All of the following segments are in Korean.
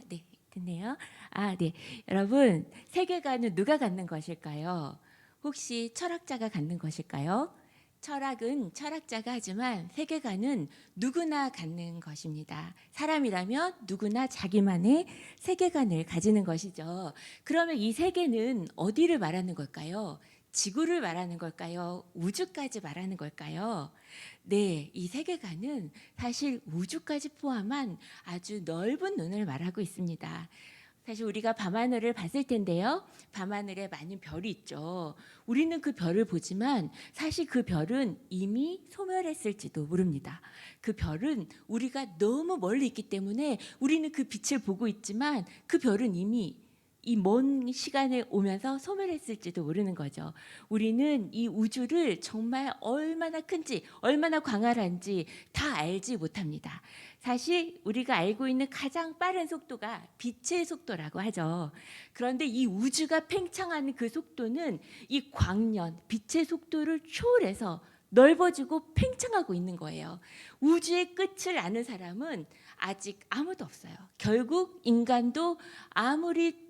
네. 됐네요. 네. 여러분, 세계관은 누가 갖는 것일까요? 혹시 철학자가 갖는 것일까요? 철학은 철학자가 하지만 세계관은 누구나 갖는 것입니다. 사람이라면 누구나 자기만의 세계관을 가지는 것이죠. 그러면 이 세계는 어디를 말하는 걸까요? 지구를 말하는 걸까요? 우주까지 말하는 걸까요? 네, 이 세계관은 사실 우주까지 포함한 아주 넓은 눈을 말하고 있습니다. 사실 우리가 밤하늘을 봤을 텐데요. 밤하늘에 많은 별이 있죠. 우리는 그 별을 보지만 사실 그 별은 이미 소멸했을지도 모릅니다. 그 별은 우리가 너무 멀리 있기 때문에 우리는 그 빛을 보고 있지만 그 별은 이미 이 먼 시간에 오면서 소멸했을지도 모르는 거죠. 우리는 이 우주를 정말 얼마나 큰지, 얼마나 광활한지 다 알지 못합니다. 사실 우리가 알고 있는 가장 빠른 속도가 빛의 속도라고 하죠. 그런데 이 우주가 팽창하는 그 속도는 이 광년, 빛의 속도를 초월해서 넓어지고 팽창하고 있는 거예요. 우주의 끝을 아는 사람은 아직 아무도 없어요. 결국 인간도 아무리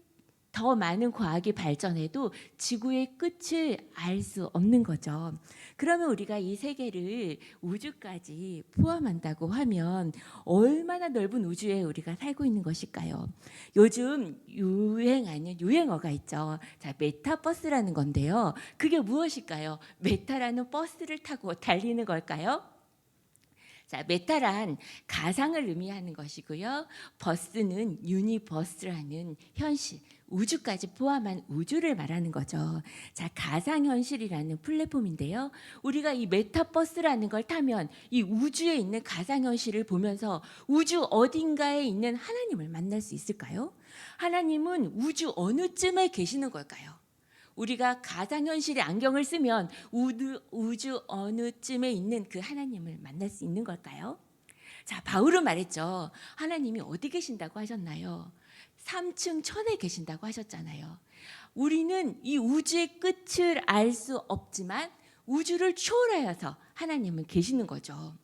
더 많은 과학이 발전해도 지구의 끝을 알 수 없는 거죠. 그러면 우리가 이 세계를 우주까지 포함한다고 하면 얼마나 넓은 우주에 우리가 살고 있는 것일까요? 요즘 유행하는 유행어가 있죠. 자, 메타버스라는 건데요. 그게 무엇일까요? 메타라는 버스를 타고 달리는 걸까요? 자, 메타란 가상을 의미하는 것이고요. 버스는 유니버스라는 현실, 우주까지 포함한 우주를 말하는 거죠. 자, 가상현실이라는 플랫폼인데요. 우리가 이 메타버스라는 걸 타면 이 우주에 있는 가상현실을 보면서 우주 어딘가에 있는 하나님을 만날 수 있을까요? 하나님은 우주 어느 쯤에 계시는 걸까요? 우리가 가상현실의 안경을 쓰면 우주 어느 쯤에 있는 그 하나님을 만날 수 있는 걸까요? 자, 바울은 말했죠. 하나님이 어디 계신다고 하셨나요? 3층 천에 계신다고 하셨잖아요. 우리는 이 우주의 끝을 알 수 없지만 우주를 초월하여서 하나님은 계시는 거죠.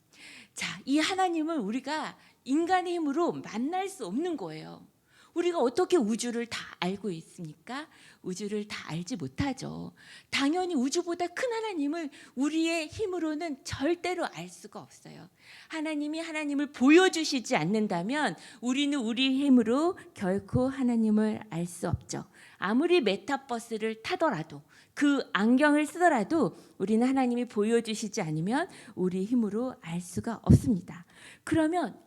자, 이 하나님을 우리가 인간의 힘으로 만날 수 없는 거예요. 우리가 어떻게 우주를 다 알고 있습니까? 우주를 다 알지 못하죠. 당연히 우주보다 큰 하나님을 우리의 힘으로는 절대로 알 수가 없어요. 하나님이 하나님을 보여주시지 않는다면 우리는 우리 힘으로 결코 하나님을 알 수 없죠. 아무리 메타버스를 타더라도 그 안경을 쓰더라도 우리는 하나님이 보여주시지 않으면 우리 힘으로 알 수가 없습니다. 그러면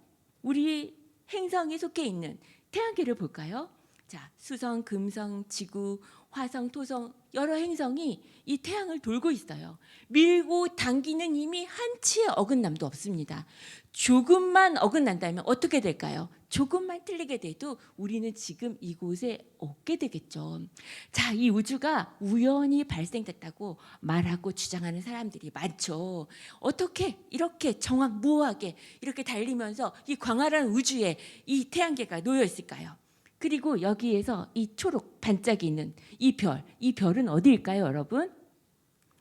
우리 행성에 속해 있는 태양계를 볼까요? 자, 수성, 금성, 지구, 화성, 토성 여러 행성이 이 태양을 돌고 있어요. 밀고 당기는 힘이 한치의 어긋남도 없습니다. 조금만 어긋난다면 어떻게 될까요? 조금만 틀리게 돼도 우리는 지금 이곳에 없게 되겠죠. 자, 이 우주가 우연히 발생됐다고 말하고 주장하는 사람들이 많죠. 어떻게 이렇게 정확무하게 이렇게 달리면서 이 광활한 우주에 이 태양계가 놓여 있을까요? 그리고 여기에서 이 초록 반짝이는 이 별은 어디일까요, 여러분?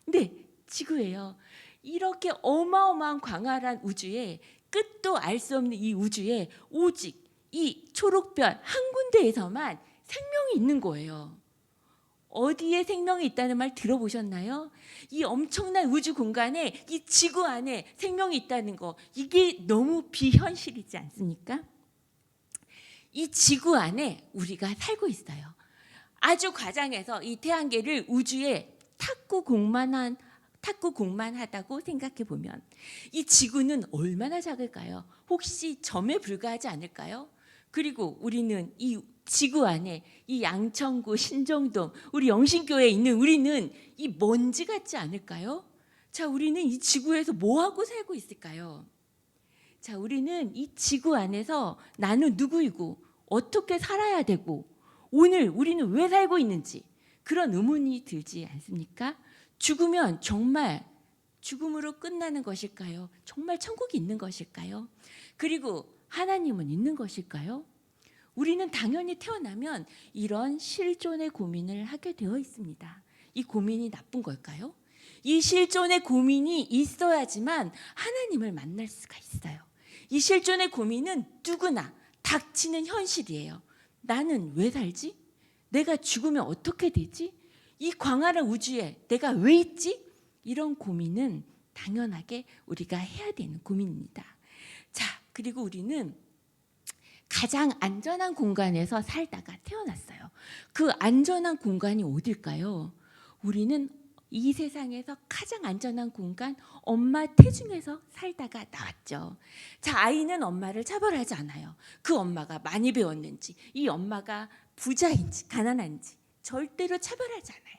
네, 지구예요. 이렇게 어마어마한 광활한 우주에 끝도 알 수 없는 이 우주에 오직 이 초록별 한 군데에서만 생명이 있는 거예요. 어디에 생명이 있다는 말 들어보셨나요? 이 엄청난 우주 공간에 이 지구 안에 생명이 있다는 거, 이게 너무 비현실이지 않습니까? 이 지구 안에 우리가 살고 있어요. 아주 과장해서 이 태양계를 우주에 탁구공만 하다고 생각해 보면 이 지구는 얼마나 작을까요? 혹시 점에 불과하지 않을까요? 그리고 우리는 이 지구 안에 이 양천구, 신정동, 우리 영신교회에 있는 우리는 이 먼지 같지 않을까요? 자, 우리는 이 지구에서 뭐 하고 살고 있을까요? 자, 우리는 이 지구 안에서 나는 누구이고 어떻게 살아야 되고 오늘 우리는 왜 살고 있는지 그런 의문이 들지 않습니까? 죽으면 정말 죽음으로 끝나는 것일까요? 정말 천국이 있는 것일까요? 그리고 하나님은 있는 것일까요? 우리는 당연히 태어나면 이런 실존의 고민을 하게 되어 있습니다. 이 고민이 나쁜 걸까요? 이 실존의 고민이 있어야지만 하나님을 만날 수가 있어요. 이 실존의 고민은 누구나 닥치는 현실이에요. 나는 왜 살지? 내가 죽으면 어떻게 되지? 이 광활한 우주에 내가 왜 있지? 이런 고민은 당연하게 우리가 해야 되는 고민입니다. 자, 그리고 우리는 가장 안전한 공간에서 살다가 태어났어요. 그 안전한 공간이 어딜까요? 우리는 이 세상에서 가장 안전한 공간, 엄마 태중에서 살다가 나왔죠. 자, 아이는 엄마를 차별하지 않아요. 그 엄마가 많이 배웠는지, 이 엄마가 부자인지 가난한지 절대로 차별하지 않아요.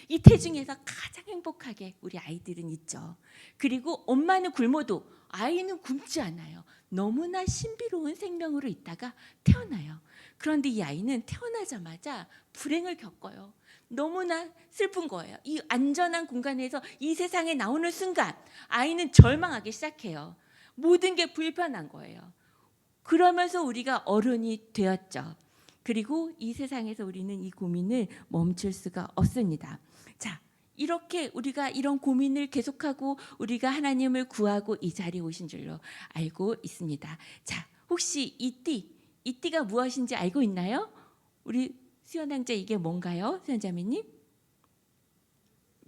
이 태중에서 가장 행복하게 우리 아이들은 있죠. 그리고 엄마는 굶어도 아이는 굶지 않아요. 너무나 신비로운 생명으로 있다가 태어나요. 그런데 이 아이는 태어나자마자 불행을 겪어요. 너무나 슬픈 거예요. 이 안전한 공간에서 이 세상에 나오는 순간 아이는 절망하기 시작해요. 모든 게 불편한 거예요. 그러면서 우리가 어른이 되었죠. 그리고 이 세상에서 우리는 이 고민을 멈출 수가 없습니다. 자, 이렇게 우리가 이런 고민을 계속하고 우리가 하나님을 구하고 이 자리에 오신 줄로 알고 있습니다. 자, 혹시 이 띠가 무엇인지 알고 있나요? 우리 수연왕자 이게 뭔가요? 수연자매님?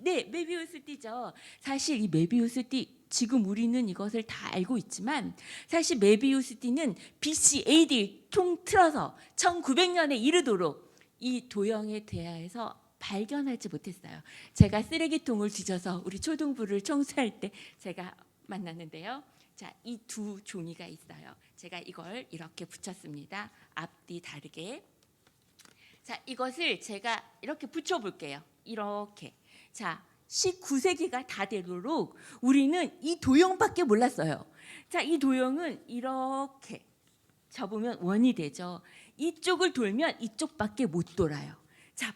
네, 메비우스 띠죠. 사실 이 메비우스 띠 지금 우리는 이것을 다 알고 있지만 사실 메비우스 띠는 BC AD 통틀어서 1900년에 이르도록 이 도형에 대해서 발견하지 못했어요. 제가 쓰레기통을 뒤져서 우리 초등부를 청소할 때 제가 만났는데요. 자, 이 두 종이가 있어요. 제가 이걸 이렇게 붙였습니다. 앞뒤 다르게. 자, 이것을 제가 이렇게 붙여볼게요. 이렇게. 자, 19세기가 다 되도록 우리는 이 도형밖에 몰랐어요. 자, 이 도형은 이렇게 접으면 원이 되죠. 이쪽을 돌면 이쪽밖에 못 돌아요. 자,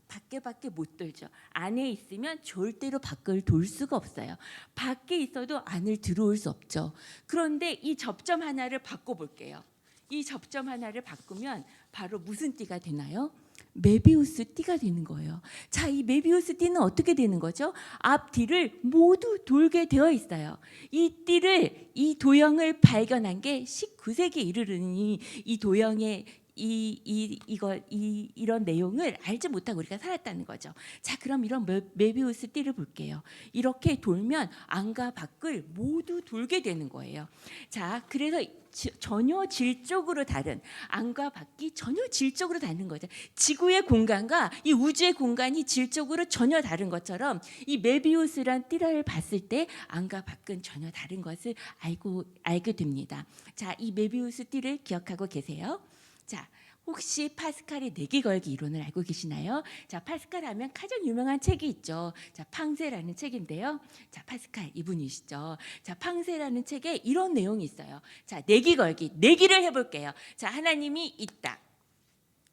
밖에밖에 못 돌죠. 안에 있으면 절대로 밖을 돌 수가 없어요. 밖에 있어도 안을 들어올 수 없죠. 그런데 이 접점 하나를 바꿔볼게요. 이 접점 하나를 바꾸면 바로 무슨 띠가 되나요? 메비우스 띠가 되는 거예요. 자, 이 메비우스 띠는 어떻게 되는 거죠? 앞뒤를 모두 돌게 되어 있어요. 이 도형을 발견한 게 19세기에 이르르니 이 도형의 이런 내용을 알지 못하고 우리가 살았다는 거죠. 자, 그럼 이런 메비우스 띠를 볼게요. 이렇게 돌면 안과 밖을 모두 돌게 되는 거예요. 자, 그래서 전혀 질적으로 다른 안과 밖이 전혀 질적으로 다른 거죠. 지구의 공간과 이 우주의 공간이 질적으로 전혀 다른 것처럼 이 메비우스란 띠를 봤을 때 안과 밖은 전혀 다른 것을 알게 됩니다. 자, 이 메비우스 띠를 기억하고 계세요? 자, 혹시 파스칼의 내기 걸기 이론을 알고 계시나요? 자, 파스칼 하면 가장 유명한 책이 있죠. 자, 팡세라는 책인데요. 자, 파스칼 이분이시죠. 자, 팡세라는 책에 이런 내용이 있어요. 자, 내기 걸기. 내기를 해볼게요. 자, 하나님이 있다.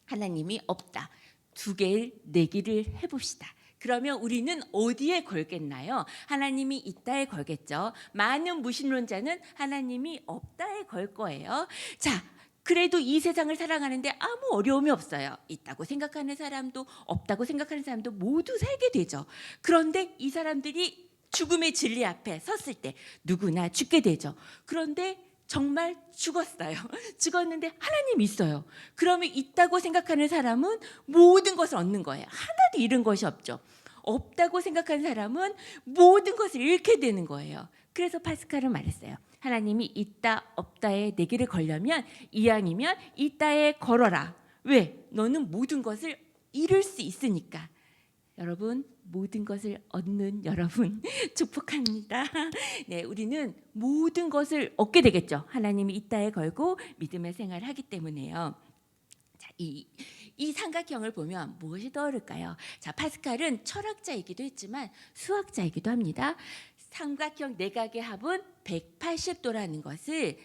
하나님이 없다. 두 개의 내기를 해봅시다. 그러면 우리는 어디에 걸겠나요? 하나님이 있다에 걸겠죠. 많은 무신론자는 하나님이 없다에 걸 거예요. 자, 그래도 이 세상을 살아가는데 아무 어려움이 없어요. 있다고 생각하는 사람도 없다고 생각하는 사람도 모두 살게 되죠. 그런데 이 사람들이 죽음의 진리 앞에 섰을 때 누구나 죽게 되죠. 그런데 정말 죽었어요. 죽었는데 하나님이 있어요. 그러면 있다고 생각하는 사람은 모든 것을 얻는 거예요. 하나도 잃은 것이 없죠. 없다고 생각하는 사람은 모든 것을 잃게 되는 거예요. 그래서 파스칼은 말했어요. 하나님이 있다 없다에 내기를 걸려면 이왕이면 있다에 걸어라. 왜? 너는 모든 것을 잃을 수 있으니까. 여러분, 모든 것을 얻는 여러분 축복합니다. 네, 우리는 모든 것을 얻게 되겠죠. 하나님이 있다에 걸고 믿음의 생활을 하기 때문에요. 자, 이 삼각형을 보면 무엇이 떠오를까요? 자, 파스칼은 철학자이기도 했지만 수학자이기도 합니다. 삼각형 내각의 합은 180도라는 것을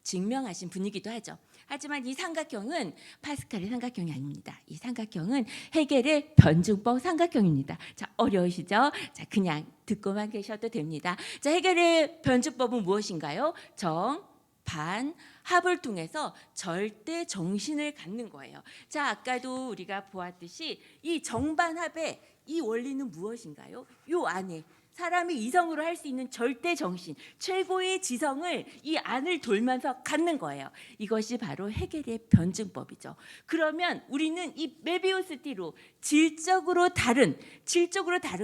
증명하신 분이기도 하죠. 하지만 이 삼각형은 파스칼의 삼각형이 아닙니다. 이 삼각형은 헤겔의 변증법 삼각형입니다. 자, 어려우시죠? 자, 그냥 듣고만 계셔도 됩니다. 자, 헤겔의 변증법은 무엇인가요? 정, 반, 합을 통해서 절대 정신을 갖는 거예요. 자, 아까도 우리가 보았듯이 이 정반합의 이 원리는 무엇인가요? 요 안에 사람이 이성으로 할 수 있는 절대 정신, 최고의 지성을 이 안을 돌면서 갖는 거예요. 이것이 바로 해겔의 변증법이죠. 그러면 우리는 이 메비우스 띠로 질적으로 다른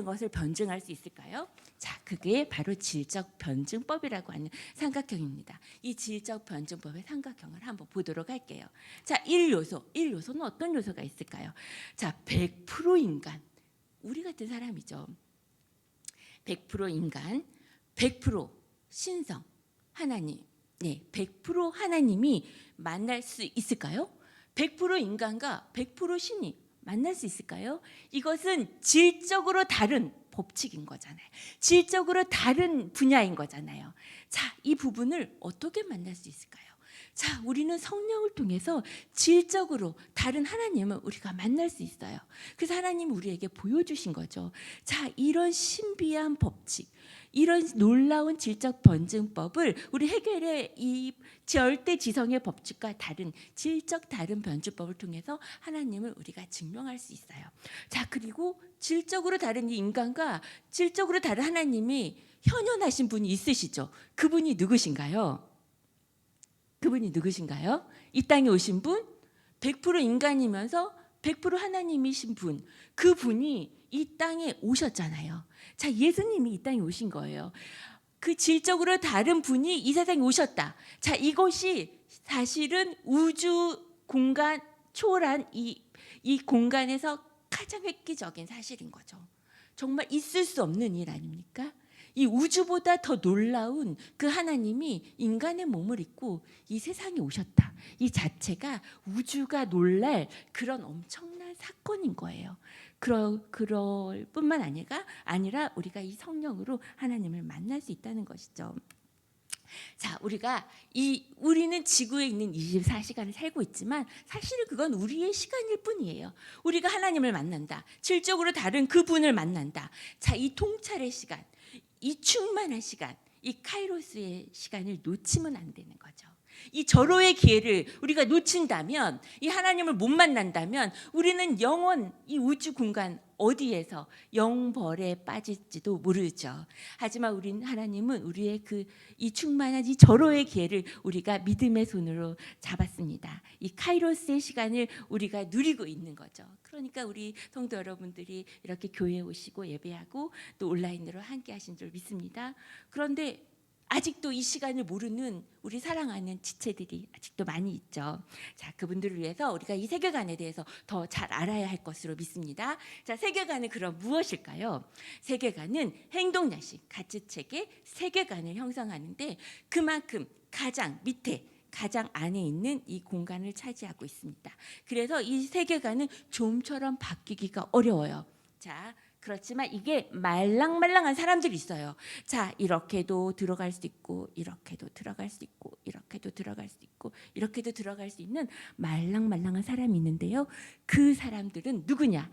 것을 변증할 수 있을까요? 자, 그게 바로 질적 변증법이라고 하는 삼각형입니다. 이 질적 변증법의 삼각형을 한번 보도록 할게요. 자, 1요소는 어떤 요소가 있을까요? 자, 100% 인간, 우리 같은 사람이죠. 100% 인간, 100% 신성, 하나님. 네, 100% 하나님이 만날 수 있을까요? 100% 인간과 100% 신이 만날 수 있을까요? 이것은 질적으로 다른 법칙인 거잖아요. 질적으로 다른 분야인 거잖아요. 자, 이 부분을 어떻게 만날 수 있을까요? 자, 우리는 성령을 통해서 질적으로 다른 하나님을 우리가 만날 수 있어요. 그래서 하나님이 우리에게 보여주신 거죠. 자, 이런 신비한 법칙, 이런 놀라운 질적 변증법을 우리 해겔의 이 절대 지성의 법칙과 다른 질적 다른 변증법을 통해서 하나님을 우리가 증명할 수 있어요. 자, 그리고 질적으로 다른 이 인간과 질적으로 다른 하나님이 현현하신 분이 있으시죠. 그분이 누구신가요? 이 땅에 오신 분, 100% 인간이면서 100% 하나님이신 분, 그분이 이 땅에 오셨잖아요. 자, 예수님이 이 땅에 오신 거예요. 그 질적으로 다른 분이 이 세상에 오셨다. 자, 이것이 사실은 우주 공간 초월한 이 공간에서 가장 획기적인 사실인 거죠. 정말 있을 수 없는 일 아닙니까? 이 우주보다 더 놀라운 그 하나님이 인간의 몸을 입고 이 세상에 오셨다. 이 자체가 우주가 놀랄 그런 엄청난 사건인 거예요. 그럴 뿐만 아니라 우리가 이 성령으로 하나님을 만날 수 있다는 것이죠. 자, 우리는 지구에 있는 24시간을 살고 있지만 사실은 그건 우리의 시간일 뿐이에요. 우리가 하나님을 만난다. 질적으로 다른 그분을 만난다. 자, 이 통찰의 시간, 이 충만한 시간, 이 카이로스의 시간을 놓치면 안 되는 거죠. 이 절호의 기회를 우리가 놓친다면, 이 하나님을 못 만난다면 우리는 영원 이 우주 공간 어디에서 영벌에 빠질지도 모르죠. 하지만 하나님은 우리의 이 충만한 이 절호의 기회를 우리가 믿음의 손으로 잡았습니다. 이 카이로스의 시간을 우리가 누리고 있는 거죠. 그러니까 우리 성도 여러분들이 이렇게 교회에 오시고 예배하고 또 온라인으로 함께 하신 줄 믿습니다. 그런데 아직도 이 시간을 모르는 우리 사랑하는 지체들이 아직도 많이 있죠. 자, 그분들을 위해서 우리가 이 세계관에 대해서 더 잘 알아야 할 것으로 믿습니다. 자, 세계관은 그럼 무엇일까요? 세계관은 행동야식 가치책의 세계관을 형성하는데 그만큼 가장 밑에 가장 안에 있는 이 공간을 차지하고 있습니다. 그래서 이 세계관은 좀처럼 바뀌기가 어려워요. 자, 그렇지만 이게 말랑말랑한 사람들이 있어요. 자, 이렇게도 들어갈 수 있고 이렇게도 들어갈 수 있고 이렇게도 들어갈 수 있고 이렇게도 들어갈 수 있는 말랑말랑한 사람이 있는데요. 그 사람들은 누구냐?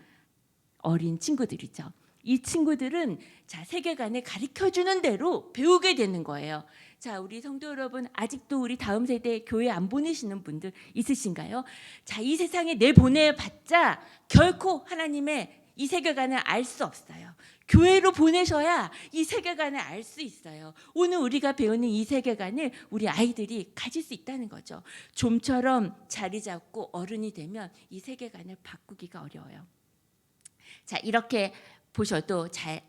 어린 친구들이죠. 이 친구들은 자, 세계관을 가르쳐주는 대로 배우게 되는 거예요. 자, 우리 성도 여러분, 아직도 우리 다음 세대 교회 안 보내시는 분들 있으신가요? 자, 이 세상에 내보내봤자 결코 하나님의 이 세계관을 알 수 없어요. 교회로 보내셔야 이 세계관을 알 수 있어요. 오늘 우리가 배우는 이 세계관을 우리 아이들이 가질 수 있다는 거죠. 좀처럼 자리 잡고 어른이 되면 이 세계관을 바꾸기가 어려워요. 자, 이렇게 보셔도 잘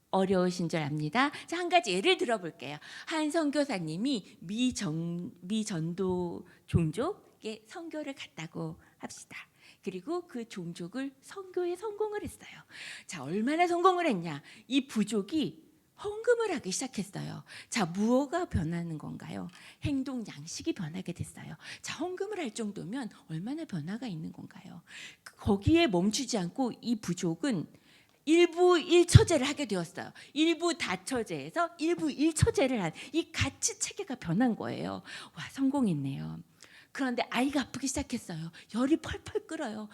어려우신 줄 압니다. 자, 한 가지 예를 들어볼게요. 한 선교사님이 미전도 종족에 선교를 갔다고 합시다. 그리고 그 종족을 선교에 성공을 했어요. 자, 얼마나 성공을 했냐? 이 부족이 헌금을 하기 시작했어요. 자, 무엇가 변하는 건가요? 행동 양식이 변하게 됐어요. 자, 헌금을 할 정도면 얼마나 변화가 있는 건가요? 거기에 멈추지 않고 이 부족은 일부 일처제를 하게 되었어요. 일부 다처제에서 일부 일처제를 한 이 가치 체계가 변한 거예요. 와, 성공했네요. 그런데 아이가 아프기 시작했어요. 열이 펄펄 끓어요.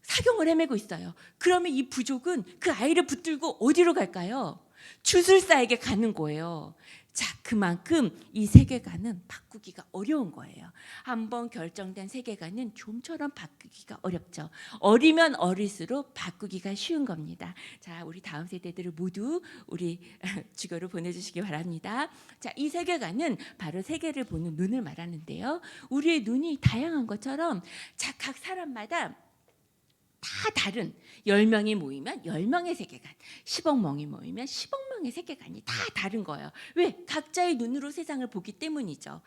사경을 헤매고 있어요. 그러면 이 부족은 그 아이를 붙들고 어디로 갈까요? 주술사에게 가는 거예요. 자, 그만큼 이 세계관은 바꾸기가 어려운 거예요. 한번 결정된 세계관은 좀처럼 바꾸기가 어렵죠. 어리면 어릴수록 바꾸기가 쉬운 겁니다. 자, 우리 다음 세대들을 모두 우리 주교로 보내주시기 바랍니다. 자, 이 세계관은 바로 세계를 보는 눈을 말하는데요. 우리의 눈이 다양한 것처럼 자, 각 사람마다 다 다른 10명이 모이면 10명의 세계관, 10억 명이 모이면 10억 명의 세계관이 다 다른 거예요. 왜? 각자의 눈으로 세상을 보기 때문이죠.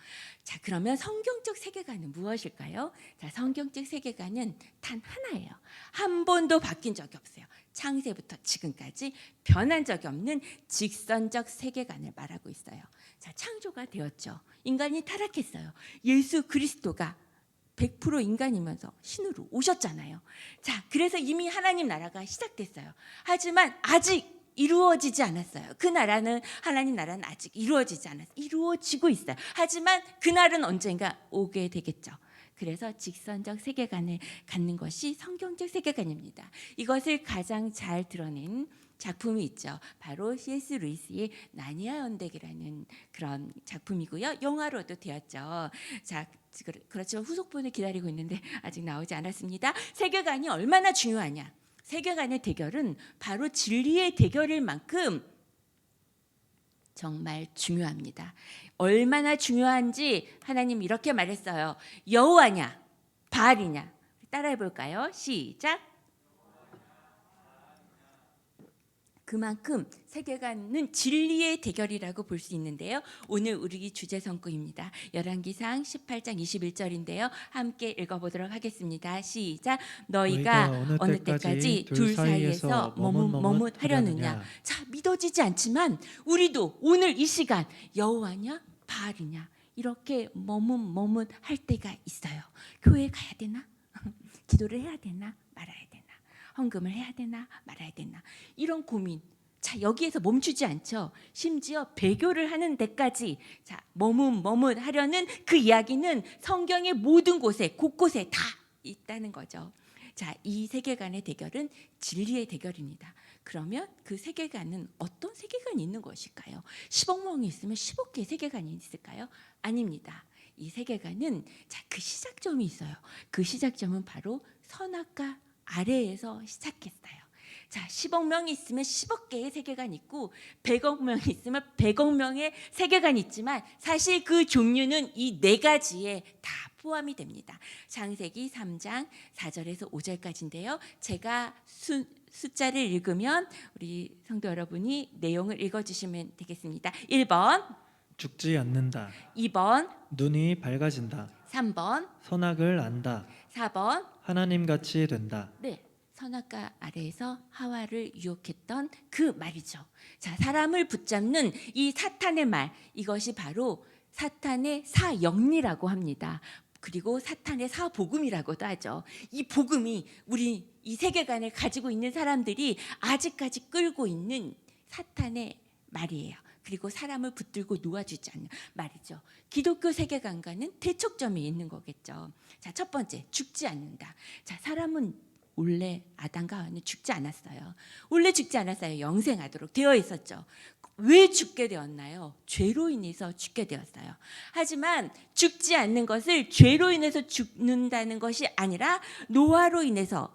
자, 그러면 성경적 세계관은 무엇일까요? 자, 성경적 세계관은 단 하나예요. 한 번도 바뀐 적이 없어요. 창세부터 지금까지 변한 적이 없는 직선적 세계관을 말하고 있어요. 자, 창조가 되었죠. 인간이 타락했어요. 예수 그리스도가 100% 인간이면서 신으로 오셨잖아요. 자, 그래서 이미 하나님 나라가 시작됐어요. 하지만 아직 이루어지지 않았어요. 그 나라는 하나님 나라는 아직 이루어지지 않았어요. 이루어지고 있어요. 하지만 그날은 언젠가 오게 되겠죠. 그래서 직선적 세계관을 갖는 것이 성경적 세계관입니다. 이것을 가장 잘 드러낸 작품이 있죠. 바로 C.S. 루이스의 나니아 연대기라는 그런 작품이고요. 영화로도 되었죠. 자, 그렇지만 후속본을 기다리고 있는데 아직 나오지 않았습니다. 세계관이 얼마나 중요하냐? 세계관의 대결은 바로 진리의 대결일 만큼 정말 중요합니다. 얼마나 중요한지 하나님 이렇게 말했어요. 여호와냐, 바알이냐? 따라해 볼까요? 시작. 그만큼 세계관은 진리의 대결이라고 볼 수 있는데요. 오늘 우리 주제 성구입니다. 열왕기상 18장 21절인데요. 함께 읽어보도록 하겠습니다. 시작. 너희가 어느 때까지 둘 사이에서 머뭇하려느냐. 자, 믿어지지 않지만 우리도 오늘 이 시간 여호와냐 바알이냐 이렇게 머뭇할 때가 있어요. 교회 가야 되나? 기도를 해야 되나? 말아야 되나? 헌금을 해야 되나 말아야 되나 이런 고민. 자, 여기에서 멈추지 않죠. 심지어 배교를 하는 데까지 자, 머뭇하려는 그 이야기는 성경의 모든 곳에 곳곳에 다 있다는 거죠. 자, 이 세계관의 대결은 진리의 대결입니다. 그러면 그 세계관은 어떤 세계관이 있는 것일까요? 10억 명이 있으면 10억 개의 세계관이 있을까요? 아닙니다. 이 세계관은 자, 그 시작점이 있어요. 그 시작점은 바로 선악과 아래에서 시작했어요. 자, 10억 명이 있으면 10억 개의 세계관이 있고 100억 명이 있으면 100억 명의 세계관이 있지만 사실 그 종류는 이 네 가지에 다 포함이 됩니다. 창세기 3장 4절에서 5절까지인데요. 제가 숫자를 읽으면 우리 성도 여러분이 내용을 읽어주시면 되겠습니다. 1번 죽지 않는다. 2번 눈이 밝아진다. 3번 선악을 안다. 4번 하나님같이 된다. 네, 선악과 아래에서 하와를 유혹했던 그 말이죠. 자, 사람을 붙잡는 이 사탄의 말, 이것이 바로 사탄의 사영리라고 합니다. 그리고 사탄의 사복음이라고도 하죠. 이 복음이 우리 이 세계관을 가지고 있는 사람들이 아직까지 끌고 있는 사탄의 말이에요. 그리고 사람을 붙들고 놓아주지 않는 말이죠. 기독교 세계관과는 대척점이 있는 거겠죠. 자, 첫 번째, 죽지 않는다. 자, 사람은 원래 아담과 하와는 죽지 않았어요. 원래 죽지 않았어요. 영생하도록 되어 있었죠. 왜 죽게 되었나요? 죄로 인해서 죽게 되었어요. 하지만 죽지 않는 것을 죄로 인해서 죽는다는 것이 아니라 노화로 인해서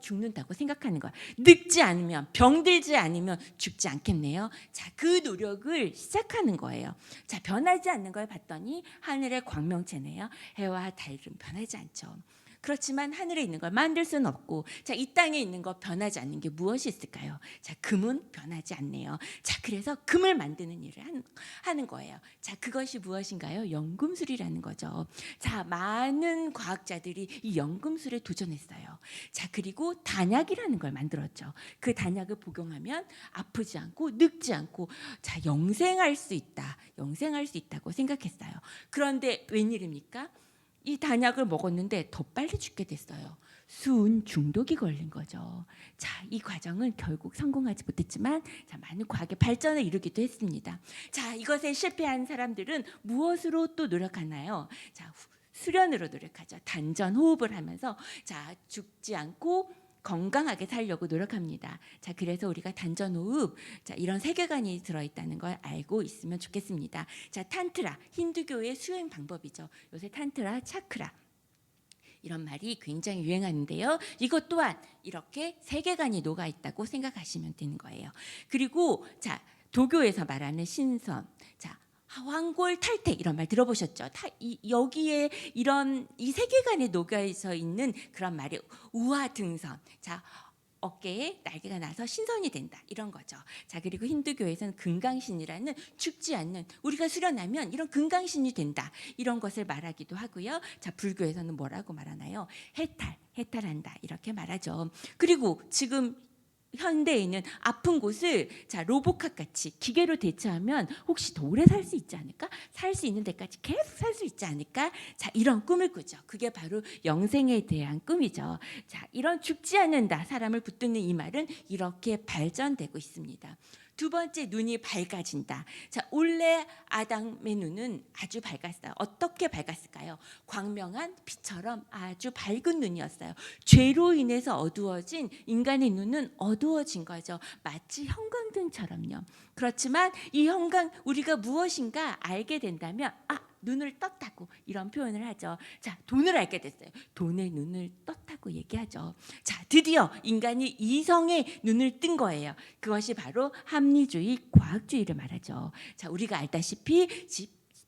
죽는다고 생각하는 거예요. 늙지 않으면, 병들지 않으면 죽지 않겠네요. 자, 그 노력을 시작하는 거예요. 자, 변하지 않는 걸 봤더니 하늘의 광명체네요. 해와 달은 변하지 않죠. 그렇지만 하늘에 있는 걸 만들 수는 없고, 자, 이 땅에 있는 거 변하지 않는 게 무엇이 있을까요? 자, 금은 변하지 않네요. 자, 그래서 금을 만드는 일을 하는 거예요. 자, 그것이 무엇인가요? 연금술이라는 거죠. 자, 많은 과학자들이 이 연금술에 도전했어요. 자, 그리고 단약이라는 걸 만들었죠. 그 단약을 복용하면 아프지 않고 늙지 않고 자, 영생할 수 있다고 생각했어요. 그런데 웬일입니까? 이 단약을 먹었는데 더 빨리 죽게 됐어요. 수은 중독이 걸린 거죠. 자, 이 과정은 결국 성공하지 못했지만 자, 많은 과학의 발전을 이루기도 했습니다. 자, 이것에 실패한 사람들은 무엇으로 또 노력하나요? 자, 수련으로 노력하죠. 단전 호흡을 하면서 자, 죽지 않고 건강하게 살려고 노력합니다. 자, 그래서 우리가 단전호흡, 자, 이런 세계관이 들어있다는 걸 알고 있으면 좋겠습니다. 자, 탄트라, 힌두교의 수행 방법이죠. 요새 탄트라, 차크라 이런 말이 굉장히 유행하는데요. 이것 또한 이렇게 세계관이 녹아 있다고 생각하시면 되는 거예요. 그리고 자, 도교에서 말하는 신선, 자, 황골 탈택 이런 말 들어보셨죠? 여기에 이런 이 세계관에 녹아서 있는 그런 말이 우하등선, 자, 어깨에 날개가 나서 신선이 된다 이런 거죠. 자, 그리고 힌두교에서는 금강신이라는 죽지 않는, 우리가 수련하면 이런 금강신이 된다 이런 것을 말하기도 하고요. 자, 불교에서는 뭐라고 말하나요? 해탈한다 이렇게 말하죠. 그리고 지금 현대에는 아픈 곳을 자, 로보캅 같이 기계로 대체하면 혹시 더 오래 살 수 있지 않을까? 살 수 있는 데까지 계속 살 수 있지 않을까? 자, 이런 꿈을 꾸죠. 그게 바로 영생에 대한 꿈이죠. 자, 이런 죽지 않는다, 사람을 붙드는 이 말은 이렇게 발전되고 있습니다. 두 번째, 눈이 밝아진다. 자, 원래 아담의 눈은 아주 밝았어요. 어떻게 밝았을까요? 광명한 빛처럼 아주 밝은 눈이었어요. 죄로 인해서 어두워진 인간의 눈은 어두워진 거죠. 마치 형광등처럼요. 그렇지만 이 형광, 우리가 무엇인가 알게 된다면 눈을 떴다고 이런 표현을 하죠. 자, 돈을 알게 됐어요. 돈의 눈을 떴다고 얘기하죠. 자, 드디어 인간이 이성의 눈을 뜬 거예요. 그것이 바로 합리주의, 과학주의를 말하죠. 자, 우리가 알다시피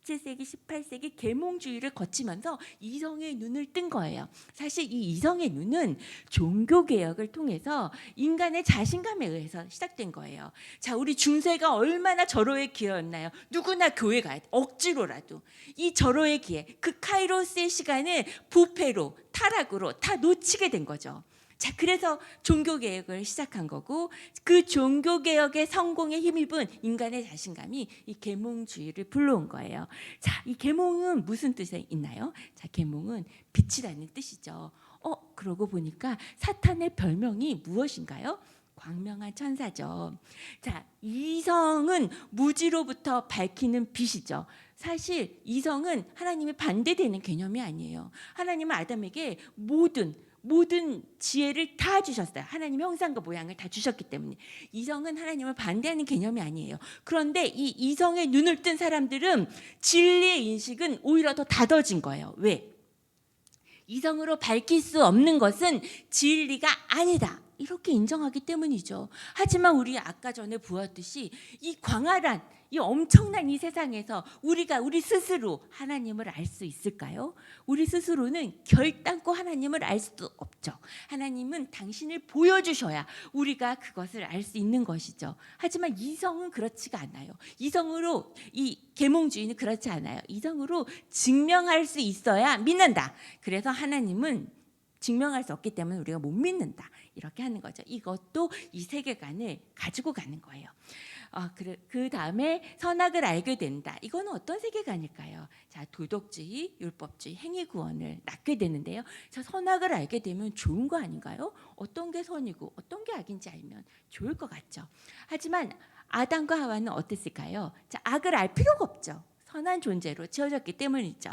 17세기, 18세기 계몽주의를 거치면서 이성의 눈을 뜬 거예요. 사실 이 이성의 눈은 종교개혁을 통해서 인간의 자신감에 의해서 시작된 거예요. 자, 우리 중세가 얼마나 절호의 기회였나요? 누구나 교회 가야 돼. 억지로라도. 이 절호의 기회, 그 카이로스의 시간을 부패로, 타락으로 다 놓치게 된 거죠. 자, 그래서 종교개혁을 시작한 거고, 그 종교개혁의 성공에 힘입은 인간의 자신감이 이 계몽주의를 불러온 거예요. 자, 이 계몽은 무슨 뜻이 있나요? 자, 계몽은 빛이라는 뜻이죠. 그러고 보니까 사탄의 별명이 무엇인가요? 광명한 천사죠. 자, 이성은 무지로부터 밝히는 빛이죠. 사실 이성은 하나님이 반대되는 개념이 아니에요. 하나님은 아담에게 모든 지혜를 다 주셨어요. 하나님의 형상과 모양을 다 주셨기 때문에 이성은 하나님을 반대하는 개념이 아니에요. 그런데 이 이성의 눈을 뜬 사람들은 진리의 인식은 오히려 더 닫아진 거예요. 왜? 이성으로 밝힐 수 없는 것은 진리가 아니다, 이렇게 인정하기 때문이죠. 하지만 우리 아까 전에 보았듯이 이 광활한, 이 엄청난 이 세상에서 우리 스스로 하나님을 알 수 있을까요? 우리 스스로는 결단코 하나님을 알 수도 없죠. 하나님은 당신을 보여주셔야 우리가 그것을 알 수 있는 것이죠. 하지만 이성은 그렇지가 않아요. 이성으로, 이 계몽주의는 그렇지 않아요. 이성으로 증명할 수 있어야 믿는다. 그래서 하나님은 증명할 수 없기 때문에 우리가 못 믿는다, 이렇게 하는 거죠. 이것도 이 세계관을 가지고 가는 거예요. 그 다음에 선악을 알게 된다. 이거는 어떤 세계관일까요? 자, 도덕주의, 율법주의, 행위구원을 낳게 되는데요. 자, 선악을 알게 되면 좋은 거 아닌가요? 어떤 게 선이고 어떤 게 악인지 알면 좋을 것 같죠. 하지만 아담과 하와는 어땠을까요? 자, 악을 알 필요가 없죠. 선한 존재로 지어졌기 때문이죠.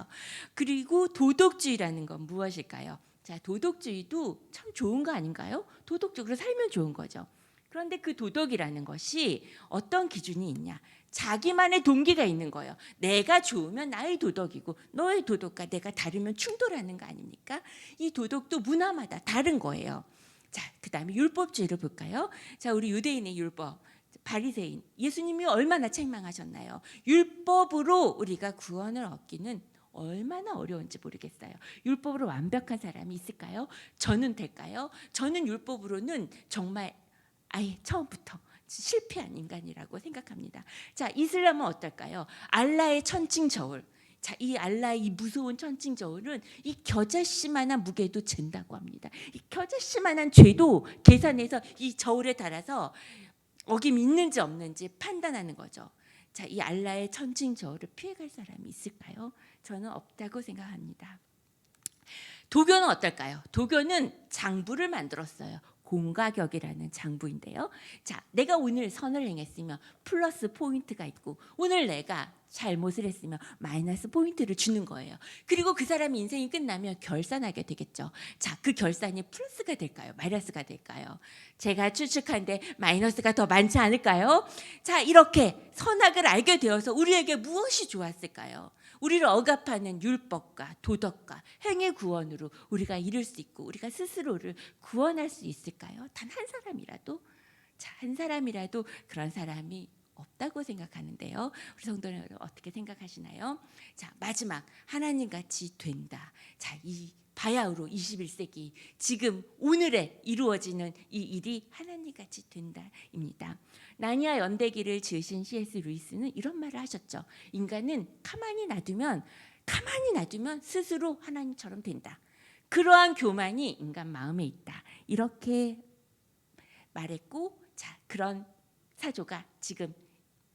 그리고 도덕주의라는 건 무엇일까요? 자, 도덕주의도 참 좋은 거 아닌가요? 도덕적으로 살면 좋은 거죠. 그런데 그 도덕이라는 것이 어떤 기준이 있냐? 자기만의 동기가 있는 거예요. 내가 좋으면 나의 도덕이고 너의 도덕과 내가 다르면 충돌하는 거 아닙니까? 이 도덕도 문화마다 다른 거예요. 자, 그다음에 율법주의를 볼까요? 자, 우리 유대인의 율법, 바리새인, 예수님이 얼마나 책망하셨나요? 율법으로 우리가 구원을 얻기는 얼마나 어려운지 모르겠어요. 율법으로 완벽한 사람이 있을까요? 저는 될까요? 저는 율법으로는 정말 아예 처음부터 실패한 인간이라고 생각합니다. 자, 이슬람은 어떨까요? 알라의 천칭 저울. 자, 이 알라의 이 무서운 천칭 저울은 이 겨자씨만한 무게도 잰다고 합니다. 이 겨자씨만한 죄도 계산해서 이 저울에 달아서 어김이 있는지 없는지 판단하는 거죠. 자, 이 알라의 천칭 저울을 피해갈 사람이 있을까요? 저는 없다고 생각합니다. 도교는 어떨까요? 도교는 장부를 만들었어요. 공과격이라는 장부인데요. 자, 내가 오늘 선을 행했으면 플러스 포인트가 있고 오늘 내가 잘못을 했으면 마이너스 포인트를 주는 거예요. 그리고 그 사람이 인생이 끝나면 결산하게 되겠죠. 자, 그 결산이 플러스가 될까요? 마이너스가 될까요? 제가 추측한데 마이너스가 더 많지 않을까요? 자, 이렇게 선악을 알게 되어서 우리에게 무엇이 좋았을까요? 우리를 억압하는 율법과 도덕과 행위 구원으로 우리가 이룰 수 있고 우리가 스스로를 구원할 수 있을까요? 단 한 사람이라도? 자, 한 사람이라도 그런 사람이 없다고 생각하는데요. 우리 성도는 어떻게 생각하시나요? 자, 마지막 하나님 같이 된다. 자, 이 바야흐로 21세기 지금 오늘에 이루어지는 이 일이 하나님 같이 된다입니다. 나니아 연대기를 지으신 C.S. 루이스는 이런 말을 하셨죠. 인간은 가만히 놔두면 스스로 하나님처럼 된다. 그러한 교만이 인간 마음에 있다. 이렇게 말했고, 자, 그런 사조가 지금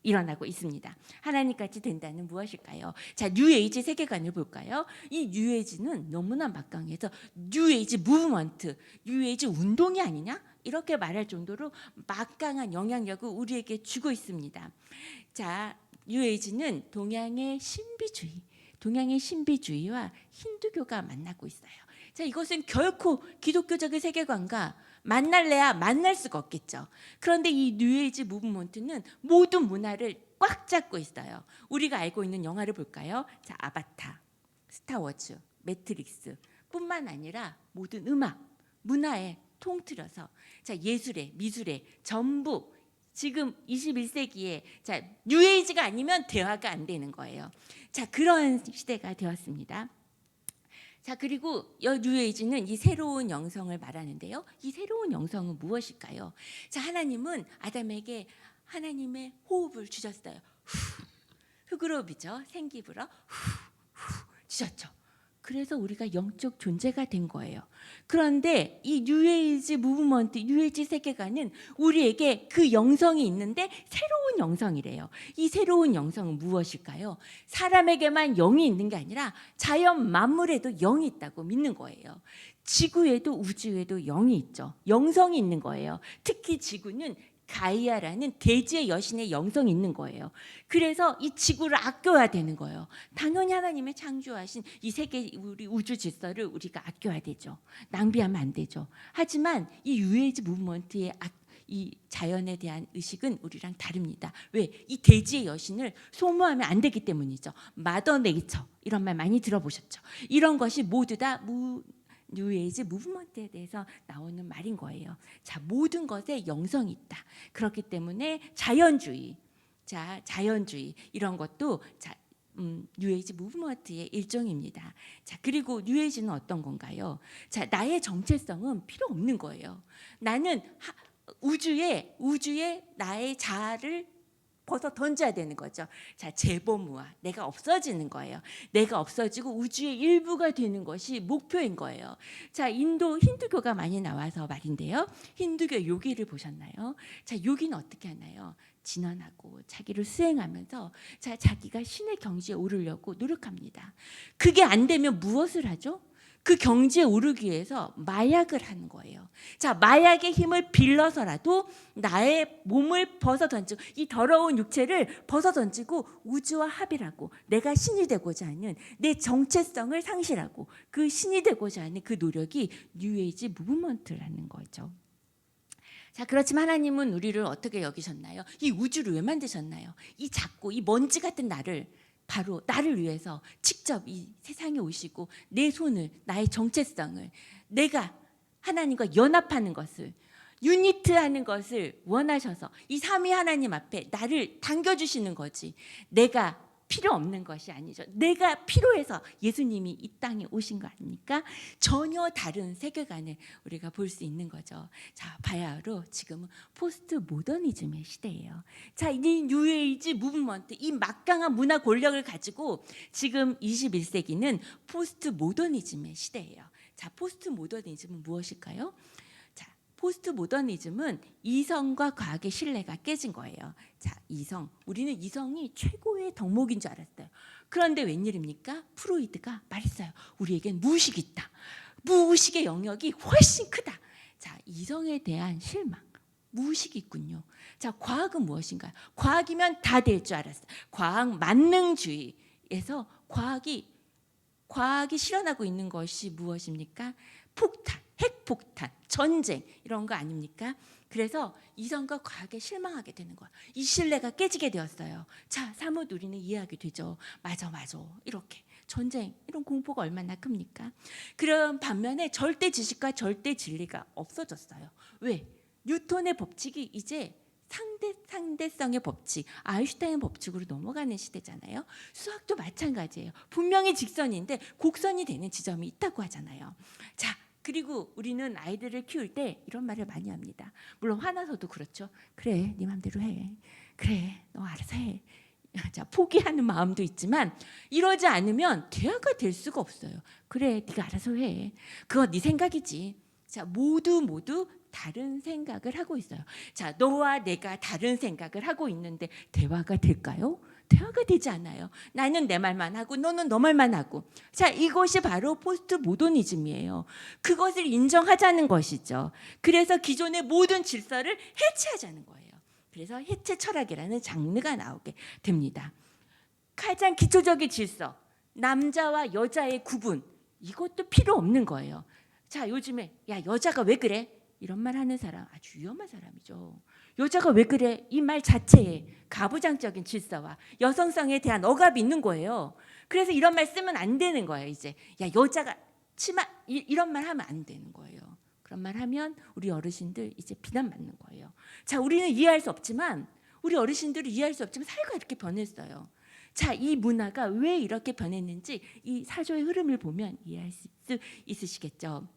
일어나고 있습니다. 하나님같이 된다는 무엇일까요? 자, 뉴에이지 세계관을 볼까요? 이 뉴에이지는 너무나 막강해서 뉴에이지 무브먼트, 뉴에이지 운동이 아니냐? 이렇게 말할 정도로 막강한 영향력을 우리에게 주고 있습니다. 자, 뉴에이지는 동양의 신비주의와 힌두교가 만나고 있어요. 자, 이것은 결코 기독교적인 세계관과 만날래야 만날 수가 없겠죠. 그런데 이 뉴에이지 무브먼트는 모든 문화를 꽉 잡고 있어요. 우리가 알고 있는 영화를 볼까요? 자, 아바타, 스타워즈, 매트릭스 뿐만 아니라 모든 음악, 문화에 통틀어서 자, 예술에, 미술에 전부 지금 21세기에 자, 뉴에이지가 아니면 대화가 안 되는 거예요. 자, 그런 시대가 되었습니다. 자, 그리고 뉴에이지는 이 새로운 영성을 말하는데요. 이 새로운 영성은 무엇일까요? 자, 하나님은 아담에게 하나님의 호흡을 주셨어요. 흑으로비죠. 생기 불어 주셨죠. 그래서 우리가 영적 존재가 된 거예요. 그런데 이 뉴에이지 무브먼트, 뉴에이지 세계관은 우리에게 그 영성이 있는데 새로운 영성이래요. 이 새로운 영성은 무엇일까요? 사람에게만 영이 있는 게 아니라 자연 만물에도 영이 있다고 믿는 거예요. 지구에도 우주에도 영이 있죠. 영성이 있는 거예요. 특히 지구는 가이아라는 대지의 여신의 영성이 있는 거예요. 그래서 이 지구를 아껴야 되는 거예요. 당연히 하나님의 창조하신 이 세계 우리 우주 질서를 우리가 아껴야 되죠. 낭비하면 안 되죠. 하지만 이 뉴에이지 무브먼트의 이 자연에 대한 의식은 우리랑 다릅니다. 왜? 이 대지의 여신을 소모하면 안 되기 때문이죠. 마더 네이처 이런 말 많이 들어보셨죠? 이런 것이 모두 다 뉴에이지 무브먼트에 대해서 나오는 말인 거예요. 자, 모든 것에 영성이 있다. 그렇기 때문에 자연주의 이런 것도 뉴에이지 무브먼트의 일종입니다. 자, 그리고 뉴에이지는 어떤 건가요? 자, 나의 정체성은 필요 없는 거예요. 나는 우주에 나의 자아를 벗어 던져야 되는 거죠. 자, 재범무화, 내가 없어지는 거예요. 내가 없어지고 우주의 일부가 되는 것이 목표인 거예요. 자, 힌두교가 많이 나와서 말인데요. 힌두교 요기를 보셨나요? 자, 요기는 어떻게 하나요? 진언하고 자기를 수행하면서 자, 자기가 신의 경지에 오르려고 노력합니다. 그게 안 되면 무엇을 하죠? 그 경지에 오르기 위해서 마약을 하는 거예요. 자, 마약의 힘을 빌려서라도 나의 몸을 벗어 던지고 이 더러운 육체를 벗어 던지고 우주와 합일하고 내가 신이 되고자 하는 내 정체성을 상실하고 그 신이 되고자 하는 그 노력이 뉴에이지 무브먼트라는 거죠. 자, 그렇지만 하나님은 우리를 어떻게 여기셨나요? 이 우주를 왜 만드셨나요? 이 작고 이 먼지 같은 바로 나를 위해서 직접 이 세상에 오시고 내 손을, 나의 정체성을, 내가 하나님과 연합하는 것을, 유니트하는 것을 원하셔서 이 삼위 하나님 앞에 나를 당겨주시는 거지, 내가 필요 없는 것이 아니죠. 내가 필요해서 예수님이 이 땅에 오신 거 아닙니까? 전혀 다른 세계관을 우리가 볼 수 있는 거죠. 자, 바야흐로 지금은 포스트 모더니즘의 시대예요. 자, 이 뉴에이지 무브먼트, 이 막강한 문화 권력을 가지고 지금 21세기는 포스트 모더니즘의 시대예요. 자, 포스트 모더니즘은 무엇일까요? 포스트 모더니즘은 이성과 과학의 신뢰가 깨진 거예요. 자, 우리는 이성이 최고의 덕목인 줄 알았어요. 그런데 웬일입니까? 프로이드가 말했어요. 우리에겐 무의식이 있다. 무의식의 영역이 훨씬 크다. 자, 이성에 대한 실망, 무의식이 있군요. 자, 과학은 무엇인가요? 과학이면 다 될 줄 알았어요. 과학 만능주의에서 과학이 실현하고 있는 것이 무엇입니까? 폭탄, 핵폭탄, 전쟁 이런 거 아닙니까? 그래서 이성과 과학에 실망하게 되는 거야. 이 신뢰가 깨지게 되었어요. 자, 사뭇 우리는 이해하게 되죠. 맞아. 이렇게 전쟁 이런 공포가 얼마나 큽니까? 그런 반면에 절대 지식과 절대 진리가 없어졌어요. 왜? 뉴턴의 법칙이 이제 상대성의 법칙, 아인슈타인 법칙으로 넘어가는 시대잖아요. 수학도 마찬가지예요. 분명히 직선인데 곡선이 되는 지점이 있다고 하잖아요. 자, 그리고 우리는 아이들을 키울 때 이런 말을 많이 합니다. 물론 화나서도 그렇죠. 그래, 네 맘대로 해. 그래, 너 알아서 해. 자, 포기하는 마음도 있지만 이러지 않으면 대화가 될 수가 없어요. 그래, 네가 알아서 해. 그거 네 생각이지. 자, 모두 다른 생각을 하고 있어요. 자, 너와 내가 다른 생각을 하고 있는데 대화가 될까요? 대화가 되지 않아요. 나는 내 말만 하고 너는 너 말만 하고. 자, 이것이 바로 포스트 모더니즘이에요. 그것을 인정하자는 것이죠. 그래서 기존의 모든 질서를 해체하자는 거예요. 그래서 해체 철학이라는 장르가 나오게 됩니다. 가장 기초적인 질서, 남자와 여자의 구분, 이것도 필요 없는 거예요. 자, 요즘에 야, 여자가 왜 그래? 이런 말 하는 사람 아주 위험한 사람이죠. 여자가 왜 그래? 이 말 자체에 가부장적인 질서와 여성성에 대한 억압이 있는 거예요. 그래서 이런 말 쓰면 안 되는 거예요. 이제 야, 여자가 치마 이런 말 하면 안 되는 거예요. 그런 말 하면 우리 어르신들 이제 비난받는 거예요. 자, 우리는 이해할 수 없지만 우리 어르신들이 이해할 수 없지만 사회가 이렇게 변했어요. 자, 이 문화가 왜 이렇게 변했는지 이 사조의 흐름을 보면 이해할 수 있으시겠죠.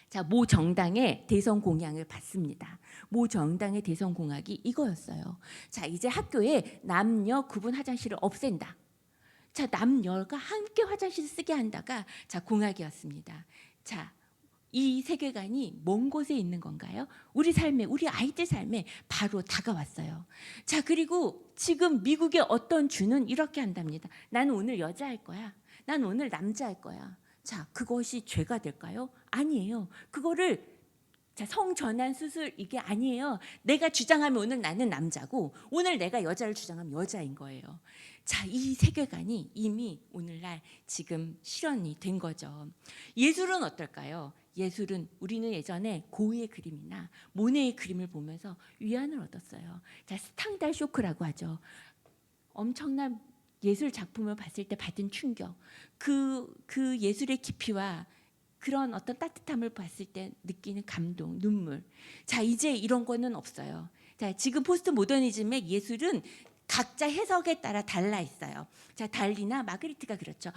자, 모 정당의 대선 공약을 봤습니다. 모 정당의 대선 공약이 이거였어요. 자, 이제 학교에 남녀 구분 화장실을 없앤다. 자, 남녀가 함께 화장실 쓰게 한다가 자, 공약이었습니다. 자, 이 세계관이 먼 곳에 있는 건가요? 우리 삶에, 우리 아이들 삶에 바로 다가왔어요. 자, 그리고 지금 미국의 어떤 주는 이렇게 한답니다. 나는 오늘 여자 할 거야. 난 오늘 남자 할 거야. 자, 그것이 죄가 될까요? 아니에요. 그거를 자, 성전환 수술 이게 아니에요. 내가 주장하면 오늘 나는 남자고 오늘 내가 여자를 주장하면 여자인 거예요. 자, 이 세계관이 이미 오늘날 지금 실현이 된 거죠. 예술은 어떨까요? 예술은 우리는 예전에 고흐의 그림이나 모네의 그림을 보면서 위안을 얻었어요. 자, 스탕달 쇼크라고 하죠. 엄청난 예술 작품을 봤을 때 받은 충격, 그 예술의 깊이와 그런 어떤 따뜻함을 봤을 때 느끼는 감동, 눈물. 자, 이제 이런 거는 없어요. 자, 지금 포스트 모더니즘의 예술은 각자 해석에 따라 달라 있어요. 자, 달리나 마그리트가 그렇죠.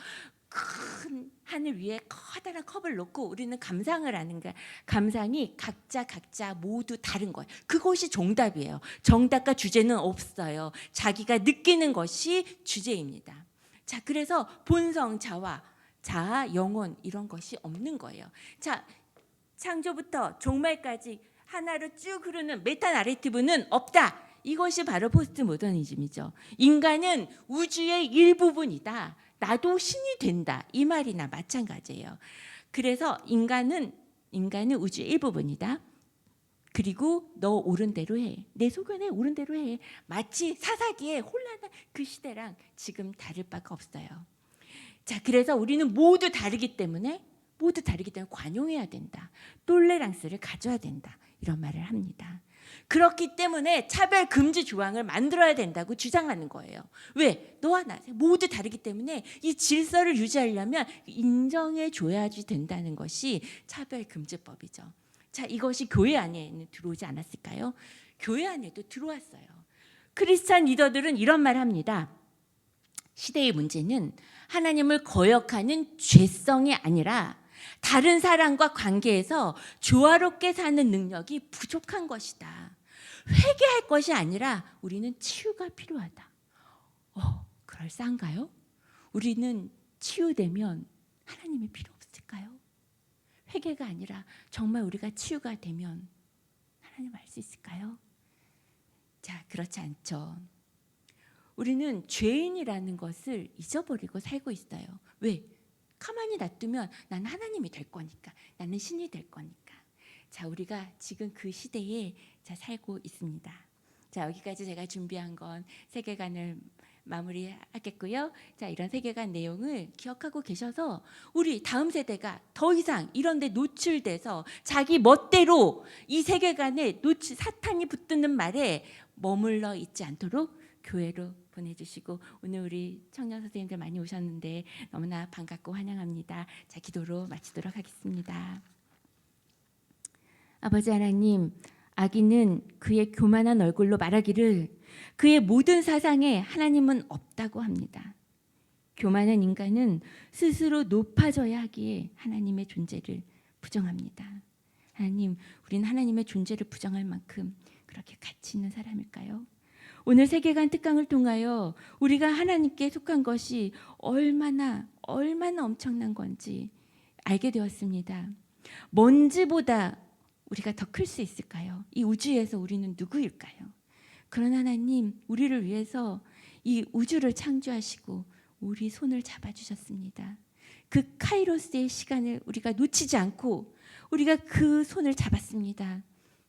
큰 하늘 위에 커다란 컵을 놓고 우리는 감상을 하는 거야. 감상이 각자 모두 다른 거예요. 그것이 정답이에요. 정답과 주제는 없어요. 자기가 느끼는 것이 주제입니다. 자, 그래서 본성, 자아, 영혼 이런 것이 없는 거예요. 자, 창조부터 종말까지 하나로 쭉 흐르는 메타 나레티브는 없다. 이것이 바로 포스트 모더니즘이죠. 인간은 우주의 일부분이다. 나도 신이 된다. 이 말이나 마찬가지예요. 그래서 인간은 우주의 일부분이다. 그리고 너 옳은 대로 해. 내 소견에 옳은 대로 해. 마치 사사기의 혼란한 그 시대랑 지금 다를 바가 없어요. 자, 그래서 우리는 모두 다르기 때문에 관용해야 된다. 톨레랑스를 가져야 된다. 이런 말을 합니다. 그렇기 때문에 차별 금지 조항을 만들어야 된다고 주장하는 거예요. 왜? 너와 나 모두 다르기 때문에 이 질서를 유지하려면 인정해 줘야지 된다는 것이 차별 금지법이죠. 자, 이것이 교회 안에는 들어오지 않았을까요? 교회 안에도 들어왔어요. 크리스찬 리더들은 이런 말 합니다. 시대의 문제는 하나님을 거역하는 죄성이 아니라 다른 사람과 관계에서 조화롭게 사는 능력이 부족한 것이다. 회개할 것이 아니라 우리는 치유가 필요하다. 그럴싸한가요? 우리는 치유되면 하나님이 필요 없을까요? 회개가 아니라 정말 우리가 치유가 되면 하나님 알 수 있을까요? 자, 그렇지 않죠. 우리는 죄인이라는 것을 잊어버리고 살고 있어요. 왜? 가만히 놔두면 나는 하나님이 될 거니까. 나는 신이 될 거니까. 자, 우리가 지금 그 시대에 자 살고 있습니다. 자, 여기까지 제가 준비한 건 세계관을 마무리하겠고요. 자, 이런 세계관 내용을 기억하고 계셔서 우리 다음 세대가 더 이상 이런 데 노출돼서 자기 멋대로 이 세계관에 사탄이 붙드는 말에 머물러 있지 않도록 교회로 보내주시고, 오늘 우리 청년 선생님들 많이 오셨는데 너무나 반갑고 환영합니다. 자, 기도로 마치도록 하겠습니다. 아버지 하나님, 악인은 그의 교만한 얼굴로 말하기를 그의 모든 사상에 하나님은 없다고 합니다. 교만한 인간은 스스로 높아져야 하기에 하나님의 존재를 부정합니다. 하나님, 우리는 하나님의 존재를 부정할 만큼 그렇게 가치 있는 사람일까요? 오늘 세계관 특강을 통하여 우리가 하나님께 속한 것이 얼마나 엄청난 건지 알게 되었습니다. 먼지보다 우리가 더 클 수 있을까요? 이 우주에서 우리는 누구일까요? 그런 하나님, 우리를 위해서 이 우주를 창조하시고 우리 손을 잡아주셨습니다. 그 카이로스의 시간을 우리가 놓치지 않고 우리가 그 손을 잡았습니다.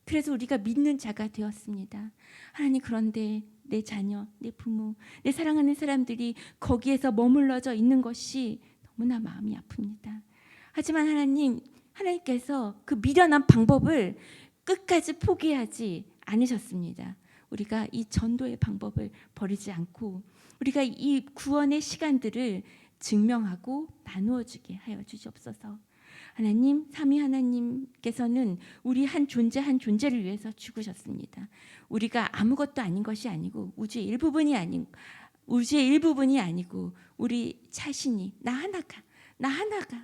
그래서 우리가 믿는 자가 되었습니다. 하나님, 그런데 내 자녀, 내 부모, 내 사랑하는 사람들이 거기에서 머물러져 있는 것이 너무나 마음이 아픕니다. 하지만 하나님께서 그 미련한 방법을 끝까지 포기하지 않으셨습니다. 우리가 이 전도의 방법을 버리지 않고 우리가 이 구원의 시간들을 증명하고 나누어 주게 하여 주시옵소서. 하나님, 삼위 하나님께서는 우리 한 존재를 위해서 죽으셨습니다. 우리가 아무것도 아닌 것이 아니고 우주의 일부분이 아니고 우리 자신이 나 하나가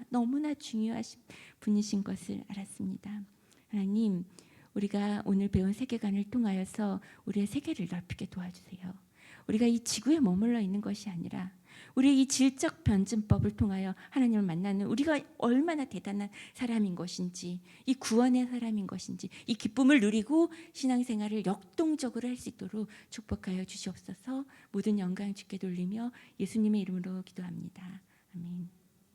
너무나 중요하신 분이신 것을 알았습니다. 하나님, 우리가 오늘 배운 세계관을 통하여서 우리의 세계를 넓히게 도와주세요. 우리가 이 지구에 머물러 있는 것이 아니라 우리 이 질적 변증법을 통하여 하나님을 만나는 우리가 얼마나 대단한 사람인 것인지, 이 구원의 사람인 것인지, 이 기쁨을 누리고 신앙생활을 역동적으로 할 수 있도록 축복하여 주시옵소서. 모든 영광 주께 돌리며 예수님의 이름으로 기도합니다. 아멘.